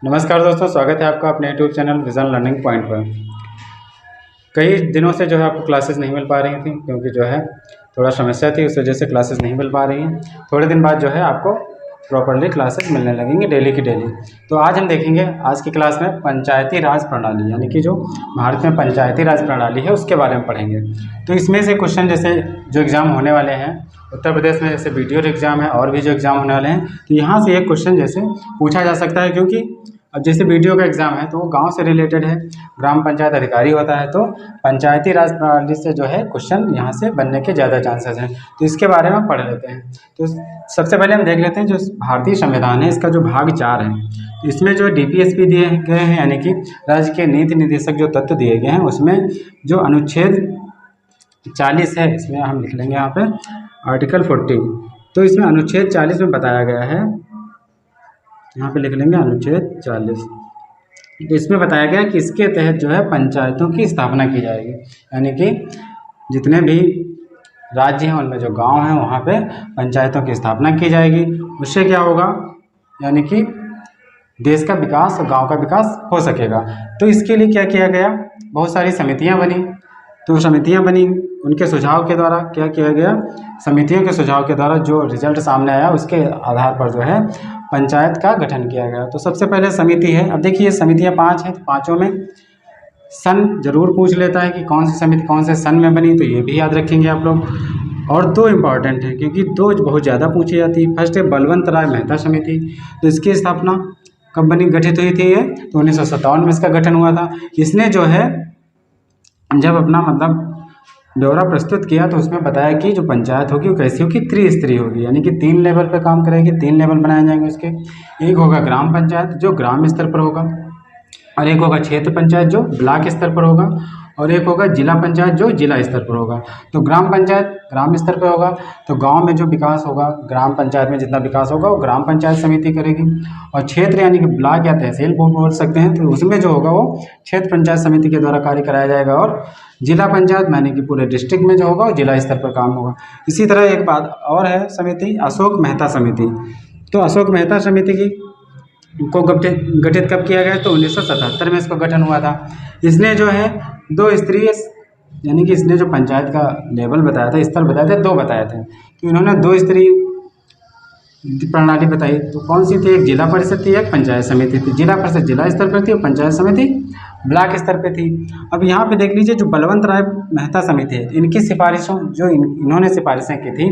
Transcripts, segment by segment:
नमस्कार दोस्तों, स्वागत है आपका अपने YouTube channel vision learning point पर। कई दिनों से जो है आपको क्लासेस नहीं मिल पा रही थी, क्योंकि जो है थोड़ा समस्या थी, उस वजह से क्लासेस नहीं मिल पा रही हैं। थोड़े दिन बाद जो है आपको प्रॉपरली क्लासेस मिलने लगेंगी डेली की डेली। तो आज हम देखेंगे आज की क्लास में पंचायती राज प्रणाली, यानी कि जो भारत में पंचायती राज प्रणाली है उसके बारे में पढ़ेंगे। तो इसमें से क्वेश्चन जैसे जो एग्ज़ाम होने वाले हैं उत्तर प्रदेश में, जैसे वीडियो एग्ज़ाम है और भी जो एग्ज़ाम होने वाले हैं, तो यहाँ से एक क्वेश्चन जैसे पूछा जा सकता है। क्योंकि अब जैसे वीडियो का एग्ज़ाम है तो वो गांव से रिलेटेड है, ग्राम पंचायत अधिकारी होता है, तो पंचायती राज प्रणाली से जो है क्वेश्चन यहाँ से बनने के ज़्यादा चांसेस हैं। तो इसके बारे में पढ़ लेते हैं। तो सबसे पहले हम देख लेते हैं जो भारतीय संविधान है, इसका जो भाग 4 है, तो इसमें जो DPSP दिए गए हैं, यानी कि राज्य के नीति निर्देशक जो तत्व दिए गए हैं, उसमें जो अनुच्छेद 40 है, इसमें हम लिख लेंगे यहाँ पे आर्टिकल 40। तो इसमें अनुच्छेद 40 में बताया गया है, यहाँ पे लिख लेंगे अनुच्छेद 40। तो इसमें बताया गया कि इसके तहत जो है पंचायतों की स्थापना की जाएगी, यानी कि जितने भी राज्य हैं उनमें जो गांव हैं वहाँ पे पंचायतों की स्थापना की जाएगी। उससे क्या होगा, यानी कि देश का विकास और गांव का विकास हो सकेगा। तो इसके लिए क्या किया गया, बहुत सारी समितियाँ बनी। तो समितियाँ बनी, उनके सुझाव के द्वारा क्या किया गया, समितियों के सुझाव के द्वारा जो रिजल्ट सामने आया उसके आधार पर जो है पंचायत का गठन किया गया। तो सबसे पहले समिति है। अब देखिए समितियाँ 5 हैं, तो पाँचों में सन जरूर पूछ लेता है कि कौन सी समिति कौन से सन में बनी, तो ये भी याद रखेंगे आप लोग। और 2 इम्पॉर्टेंट है, क्योंकि 2 बहुत ज़्यादा पूछी जाती है। फर्स्ट है बलवंत राय मेहता समिति। तो इसकी स्थापना कब बनी, गठित हुई थी ये, तो 1957 में इसका गठन हुआ था। इसने जो है जब अपना मतलब ब्यौरा प्रस्तुत किया तो उसमें बताया कि जो पंचायत होगी वो कैसी होगी, त्रिस्तरीय होगी, यानी कि 3 लेवल पे काम करेगी। 3 लेवल बनाए जाएंगे उसके। एक होगा ग्राम पंचायत जो ग्राम स्तर पर होगा, और एक होगा क्षेत्र पंचायत जो ब्लॉक स्तर पर होगा, और एक होगा जिला पंचायत जो जिला स्तर पर होगा। तो ग्राम पंचायत ग्राम स्तर पर होगा, तो गांव में जो विकास होगा, ग्राम पंचायत में जितना विकास होगा वो ग्राम पंचायत समिति करेगी। और क्षेत्र यानी कि ब्लॉक या तहसील बोल सकते हैं, तो उसमें जो होगा वो क्षेत्र पंचायत समिति के द्वारा कार्य कराया जाएगा। और जिला पंचायत यानी कि पूरे डिस्ट्रिक्ट में जो होगा वो जिला स्तर पर काम होगा। इसी तरह एक बात और है, समिति अशोक मेहता समिति। तो अशोक मेहता समिति को गठित कब किया गया, तो 1977 में इसको गठन हुआ था। इसने जो है 2 स्तरीय, यानी कि इसने जो पंचायत का लेवल बताया था, स्तर बताए थे, 2 बताए थे। तो इन्होंने 2 स्तरीय प्रणाली बताई। तो कौन सी थी, एक जिला परिषद थी, एक पंचायत समिति थी। जिला परिषद जिला स्तर पर थी और पंचायत समिति ब्लॉक स्तर पे थी। अब यहाँ पे देख लीजिए जो बलवंत राय मेहता समिति है, इनकी सिफारिशों जो इन्होंने सिफारिशें की थी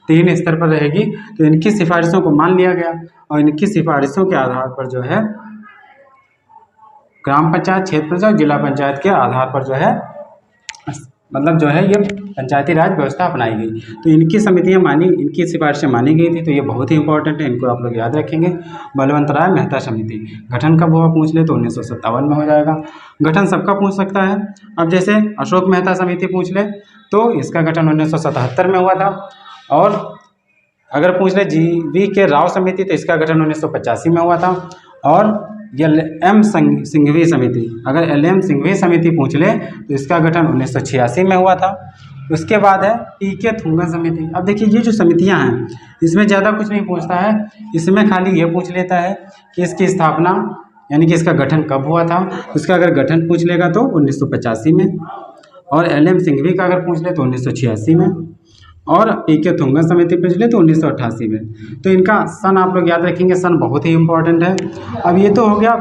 3 स्तर पर रहेगी, तो इनकी सिफारिशों को मान लिया गया। और इनकी सिफारिशों के आधार पर जो है ग्राम पंचायत, क्षेत्र पंचायत, जिला पंचायत के आधार पर जो है मतलब जो है ये पंचायती राज व्यवस्था अपनाई गई। तो इनकी समितियां मानी, इनकी सिफारिशें मानी गई थी। तो ये बहुत ही इंपॉर्टेंट है, इनको आप लोग याद रखेंगे। बलवंत राय मेहता समिति गठन कब हुआ पूछ ले तो 1957 में हो जाएगा। गठन सबका पूछ सकता है। अब जैसे अशोक मेहता समिति पूछ ले तो इसका गठन 1977 में हुआ था। और अगर पूछ ले GV राव समिति तो इसका गठन 1985 में हुआ था। और LM सिंघवी समिति, अगर LM सिंघवी समिति पूछ ले तो इसका गठन 1986 में हुआ था। उसके बाद है PK थुंगन समिति। अब देखिए ये जो समितियां हैं इसमें ज़्यादा कुछ नहीं पूछता है, इसमें खाली ये पूछ लेता है कि इसकी स्थापना यानी कि इसका गठन कब हुआ था। उसका अगर गठन पूछ लेगा तो 1985 में, और LM सिंघवी का अगर पूछ ले तो 1986 में, और PK थुंगन समिति पूछ ले तो 1988 में। तो इनका सन आप लोग याद रखेंगे, सन बहुत ही इंपॉर्टेंट है। अब ये तो हो गया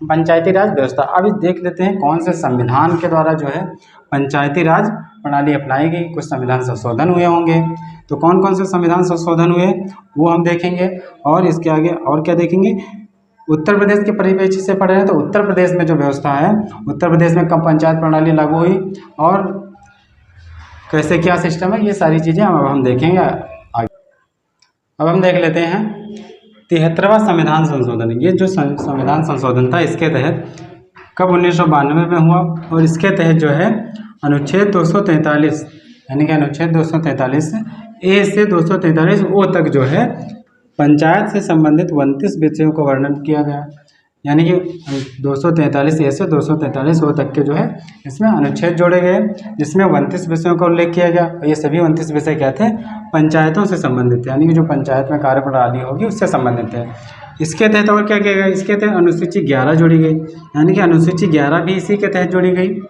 पंचायती राज व्यवस्था। अभी देख लेते हैं कौन से संविधान के द्वारा जो है पंचायती राज प्रणाली अपनाई गई। कुछ संविधान संशोधन हुए होंगे, तो कौन कौन से संविधान संशोधन हुए वो हम देखेंगे। और इसके आगे और क्या देखेंगे, उत्तर प्रदेश के परिप्रेक्ष्य से पढ़ रहे हैं तो उत्तर प्रदेश में जो व्यवस्था है, उत्तर प्रदेश में कब पंचायत प्रणाली लागू हुई और कैसे क्या सिस्टम है, ये सारी चीज़ें अब हम देखेंगे आगे। अब हम देख लेते हैं 73वां संविधान संशोधन। ये जो संविधान संशोधन था इसके तहत कब 1992 में हुआ, और इसके तहत जो है अनुच्छेद 243 यानी कि अनुच्छेद 243 A से 243 O तक जो है पंचायत से संबंधित 29 विषयों को वर्णन किया गया। यानी कि 243 A से 243 O तक के जो है इसमें अनुच्छेद जोड़े गए, जिसमें 29 विषयों का उल्लेख किया गया। और ये सभी 29 विषय क्या थे, पंचायतों से संबंधित थे, यानी कि जो पंचायत में कार्यप्रणाली होगी उससे संबंधित है। इसके तहत और क्या किया गया, इसके तहत अनुसूची 11 जोड़ी गई, यानी कि अनुसूची 11 भी इसी के तहत जोड़ी गई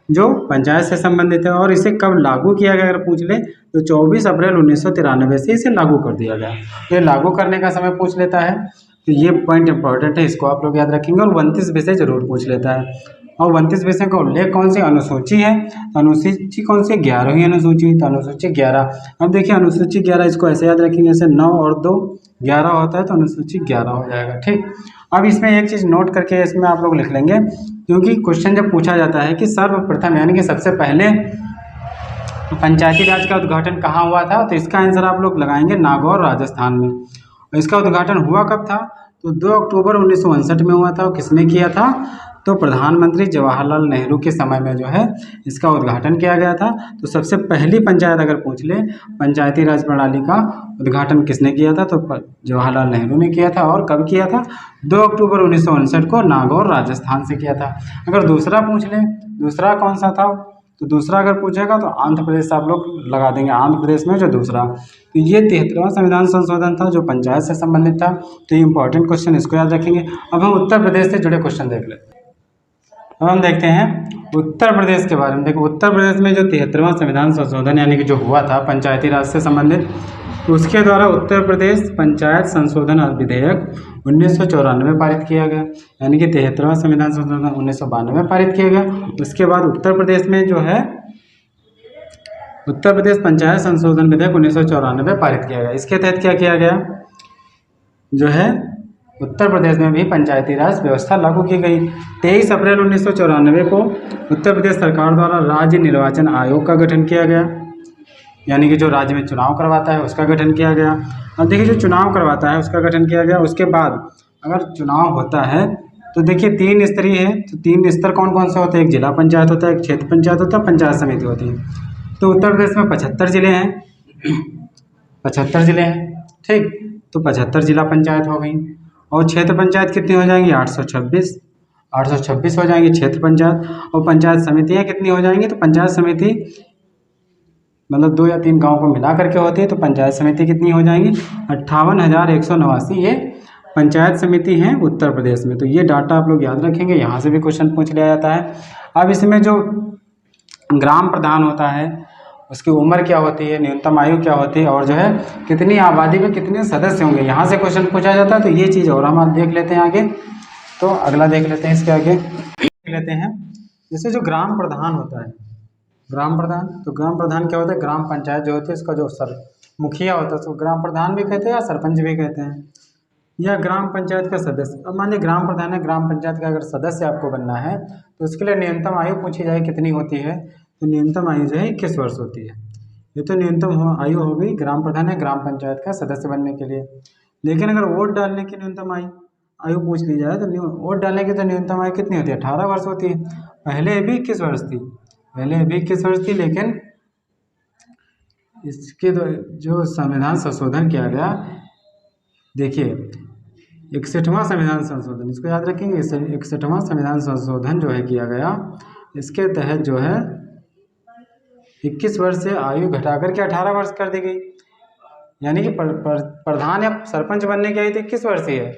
जो पंचायत से संबंधित है। और इसे कब लागू किया गया अगर पूछ ले तो 24 अप्रैल 1993 से इसे लागू कर दिया गया। तो ये लागू करने का समय पूछ लेता है, तो ये पॉइंट इंपॉर्टेंट है, इसको आप लोग याद रखेंगे। और 29 विषय जरूर पूछ लेता है। और 29 विषय का उल्लेख कौन सी अनुसूची है, तो अनुसूची कौन सी, 11वीं अनुसूची, तो अनुसूची 11। अब देखिए अनुसूची 11 इसको ऐसे याद रखेंगे, जैसे 9 और 2 11 होता है, तो अनुसूची 11 हो जाएगा। ठीक, अब इसमें एक चीज़ नोट करके इसमें आप लोग लिख लेंगे, क्योंकि क्वेश्चन जब पूछा जाता है कि सर्वप्रथम यानी कि सबसे पहले पंचायती राज का उद्घाटन कहाँ हुआ था, तो इसका आंसर आप लोग लगाएंगे नागौर राजस्थान में। और इसका उद्घाटन हुआ कब था, तो 2 अक्टूबर 1959 में हुआ था। और किसने किया था, तो प्रधानमंत्री जवाहरलाल नेहरू के समय में जो है इसका उद्घाटन किया गया था। तो सबसे पहली पंचायत अगर पूछ ले पंचायती राज प्रणाली का उद्घाटन किसने किया था, तो जवाहरलाल नेहरू ने किया था। और कब किया था, 2 अक्टूबर 1959 को नागौर राजस्थान से किया था। अगर दूसरा पूछ ले, दूसरा कौन सा था, तो दूसरा अगर पूछेगा तो आंध्र प्रदेश आप लोग लगा देंगे, आंध्र प्रदेश में जो दूसरा। तो ये 73वां संविधान संशोधन था जो पंचायत से संबंधित था। तो ये इंपॉर्टेंट क्वेश्चन, इसको याद रखेंगे। अब हम उत्तर प्रदेश से जुड़े क्वेश्चन देख लेते हैं। अब हम देखते हैं उत्तर प्रदेश के बारे में। देखो उत्तर प्रदेश में जो 73वां संविधान संशोधन यानी कि जो हुआ था पंचायती राज से संबंधित, तो उसके द्वारा उत्तर प्रदेश पंचायत संशोधन विधेयक 1994 पारित किया गया, यानी कि 73वां संविधान संशोधन 1992 पारित किया गया। उसके बाद उत्तर प्रदेश में जो है उत्तर प्रदेश पंचायत संशोधन विधेयक 1994 पारित किया गया। इसके तहत क्या किया गया, जो है उत्तर प्रदेश में भी पंचायती राज व्यवस्था लागू की गई। 23 अप्रैल 1994 को उत्तर प्रदेश सरकार द्वारा राज्य निर्वाचन आयोग का गठन किया गया, यानी कि जो राज्य में चुनाव करवाता है उसका गठन किया गया। अब देखिए जो चुनाव करवाता है उसका गठन किया गया। उसके बाद अगर चुनाव होता है तो देखिए 3 स्तरीय है, तो 3 स्तर कौन कौन से होते हैं, एक जिला पंचायत होता है, एक क्षेत्र पंचायत होता है, पंचायत समिति होती है। तो उत्तर प्रदेश में 75 जिले हैं, 75 जिले हैं। ठीक, तो 75 जिला पंचायत हो गई। और क्षेत्र पंचायत कितनी हो जाएंगी, 826 हो जाएंगी क्षेत्र पंचायत। और पंचायत समितियाँ कितनी हो जाएंगी, तो पंचायत समिति मतलब 2 या 3 गांव को मिला करके होती है, तो पंचायत समिति कितनी हो जाएंगी, 58,189 ये पंचायत समिति हैं उत्तर प्रदेश में। तो ये डाटा आप लोग याद रखेंगे, यहाँ से भी क्वेश्चन पूछ लिया जाता है। अब इसमें जो ग्राम प्रधान होता है उसकी उम्र क्या होती है, न्यूनतम आयु क्या होती है, और जो है कितनी आबादी में कितने सदस्य होंगे, यहाँ से क्वेश्चन पूछा जाता है। तो ये चीज़ और हम देख लेते हैं आगे। तो अगला देख लेते हैं, इसके आगे देख लेते हैं जैसे जो ग्राम प्रधान होता है, ग्राम प्रधान, तो ग्राम प्रधान क्या होता है, ग्राम पंचायत जो होती है उसका जो मुखिया होता है उसको ग्राम प्रधान भी कहते हैं या सरपंच भी कहते हैं, या ग्राम पंचायत का सदस्य। अब मान लीजिए ग्राम प्रधान है, ग्राम पंचायत का अगर सदस्य आपको बनना है तो उसके लिए न्यूनतम आयु पूछी जाए कितनी होती है, तो न्यूनतम आयु जो है 21 वर्ष होती है। ये तो न्यूनतम आयु हो गई ग्राम प्रधान है ग्राम पंचायत का सदस्य बनने के लिए। लेकिन अगर वोट डालने की न्यूनतम आयु पूछ ली जाए तो वोट डालने की तो न्यूनतम आयु कितनी होती है, 18 वर्ष होती है। पहले भी 21 वर्ष थी, पहले भी 21 वर्ष थी, लेकिन इसके जो संविधान संशोधन किया गया, देखिए 61वां संविधान संशोधन, इसको याद रखेंगे, 61वां संविधान संशोधन जो है किया गया, इसके तहत जो है 21 वर्ष से आयु घटाकर के 18 वर्ष कर दी गई। यानी कि प्रधान या सरपंच बनने की आयु तो 21 वर्ष ही है,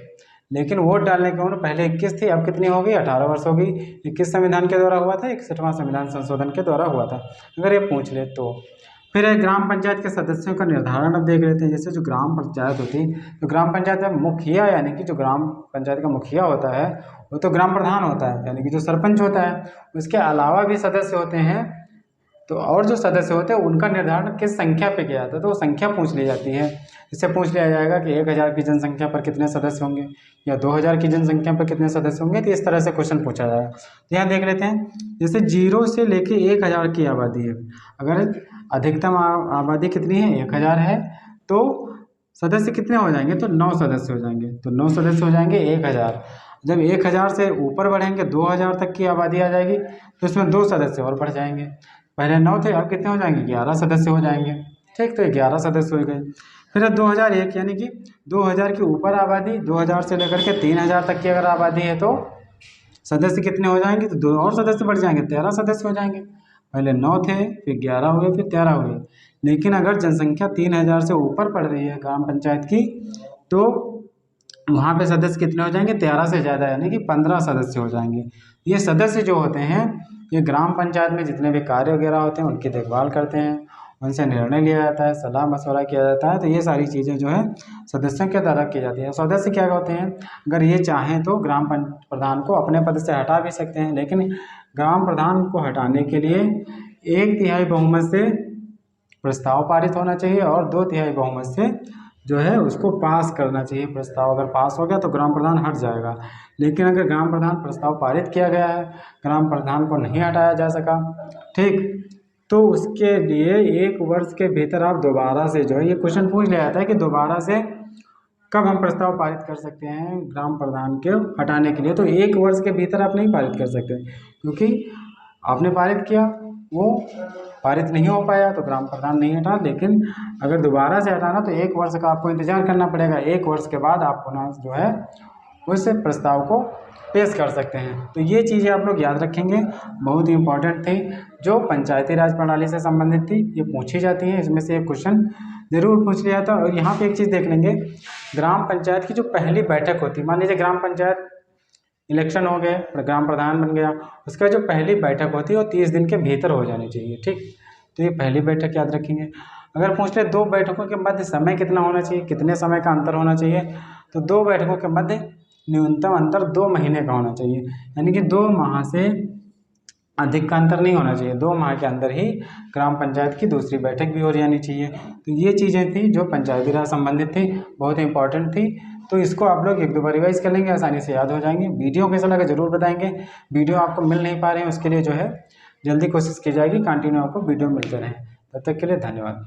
लेकिन वोट डालने की उम्र पहले 21 थी, अब कितनी हो गई, 18 वर्ष हो गई। 21 संविधान के द्वारा हुआ था, 61वां संविधान संशोधन के द्वारा हुआ था, अगर ये पूछ ले तो। फिर ग्राम पंचायत के सदस्यों का निर्धारण अब देख लेते हैं। जैसे जो ग्राम पंचायत होती है, तो ग्राम पंचायत में मुखिया यानी कि जो ग्राम पंचायत का मुखिया होता है वो तो ग्राम प्रधान होता है, यानी कि जो सरपंच होता है। उसके अलावा भी सदस्य होते हैं, तो और जो सदस्य होते हैं उनका निर्धारण किस संख्या पे किया जाता है, तो वो संख्या पूछ ली जाती है। इससे पूछ लिया जाएगा कि 1000 की जनसंख्या पर कितने सदस्य होंगे, या 2000 की जनसंख्या पर कितने सदस्य होंगे। तो इस तरह से क्वेश्चन पूछा जाएगा। तो यहाँ देख लेते हैं, जैसे 0 से लेके 1000 की आबादी है, अगर अधिकतम आबादी कितनी है, 1000 है, तो सदस्य कितने हो जाएंगे, तो 9 सदस्य हो जाएंगे। तो 9 सदस्य हो जाएंगे 1000। जब 1000 से ऊपर बढ़ेंगे 2000 तक की आबादी आ जाएगी, तो इसमें 2 सदस्य और बढ़ जाएंगे। पहले 9 थे, अब कितने हो जाएंगे, 11 सदस्य हो जाएंगे। ठीक, तो 11 सदस्य हो गए। फिर 2001 यानी कि 2000 के ऊपर आबादी, 2000 से लेकर के 3000 तक की अगर आबादी है तो सदस्य कितने हो जाएंगे, तो 2 और सदस्य बढ़ जाएंगे, 13 सदस्य हो जाएंगे। पहले 9 थे, फिर 11 हुए, फिर 13 हुए। लेकिन अगर जनसंख्या 3000 से ऊपर पड़ रही है ग्राम पंचायत की, तो वहाँ पे सदस्य कितने हो जाएंगे, 13 से ज़्यादा, यानी कि 15 सदस्य हो जाएंगे। ये सदस्य जो होते हैं ये ग्राम पंचायत में जितने भी कार्य वगैरह होते हैं उनकी देखभाल करते हैं, उनसे निर्णय लिया जाता है, सलाह मशवरा किया जाता है। तो ये सारी चीज़ें जो है सदस्यों के द्वारा की जाती है। सदस्य क्या होते हैं, अगर ये चाहें तो ग्राम प्रधान को अपने पद से हटा भी सकते हैं, लेकिन ग्राम प्रधान को हटाने के लिए 1/3 बहुमत से प्रस्ताव पारित होना चाहिए और 2/3 बहुमत से जो है उसको पास करना चाहिए। प्रस्ताव अगर पास हो गया तो ग्राम प्रधान हट जाएगा। लेकिन अगर ग्राम प्रधान प्रस्ताव पारित किया गया है, ग्राम प्रधान को नहीं हटाया जा सका, ठीक, तो उसके लिए 1 वर्ष के भीतर आप दोबारा से जो है, ये क्वेश्चन पूछ लिया जाता है कि दोबारा से कब हम प्रस्ताव पारित कर सकते हैं ग्राम प्रधान के हटाने के लिए। तो 1 वर्ष के भीतर आप नहीं पारित कर सकते, क्योंकि आपने पारित किया, वो पारित नहीं हो पाया तो ग्राम प्रधान नहीं हटा। लेकिन अगर दोबारा से हटाना तो 1 वर्ष का आपको इंतजार करना पड़ेगा। 1 वर्ष के बाद आप पुनः जो है उस प्रस्ताव को पेश कर सकते हैं। तो ये चीज़ें आप लोग याद रखेंगे, बहुत ही इंपॉर्टेंट थी, जो पंचायती राज प्रणाली से संबंधित थी, ये पूछी जाती है। इसमें से एक क्वेश्चन जरूर पूछ लिया था। और यहाँ पे एक चीज़ देख लेंगे, ग्राम पंचायत की जो पहली बैठक होती है, मान लीजिए ग्राम पंचायत इलेक्शन हो गए, ग्राम प्रधान बन गया, उसका जो पहली बैठक होती है वो 30 दिन के भीतर हो जानी चाहिए, ठीक। तो ये पहली बैठक याद रखेंगे। अगर पूछ ले 2 बैठकों के मध्य समय कितना होना चाहिए, कितने समय का अंतर होना चाहिए, तो 2 बैठकों के मध्य न्यूनतम अंतर 2 महीने का होना चाहिए, यानी कि 2 माह से अधिक का अंतर नहीं होना चाहिए। 2 माह के अंदर ही ग्राम पंचायत की दूसरी बैठक भी हो जानी चाहिए। तो ये चीज़ें थी जो पंचायती राज संबंधित थी, बहुत इंपॉर्टेंट थी। तो इसको आप लोग 1-2 बार रिवाइज कर लेंगे, आसानी से याद हो जाएंगे। वीडियो कैसा लगा जरूर बताएंगे। वीडियो आपको मिल नहीं पा रहे हैं, उसके लिए जो है जल्दी कोशिश की जाएगी, कंटिन्यू आपको वीडियो मिलते रहें। तब तक के लिए धन्यवाद।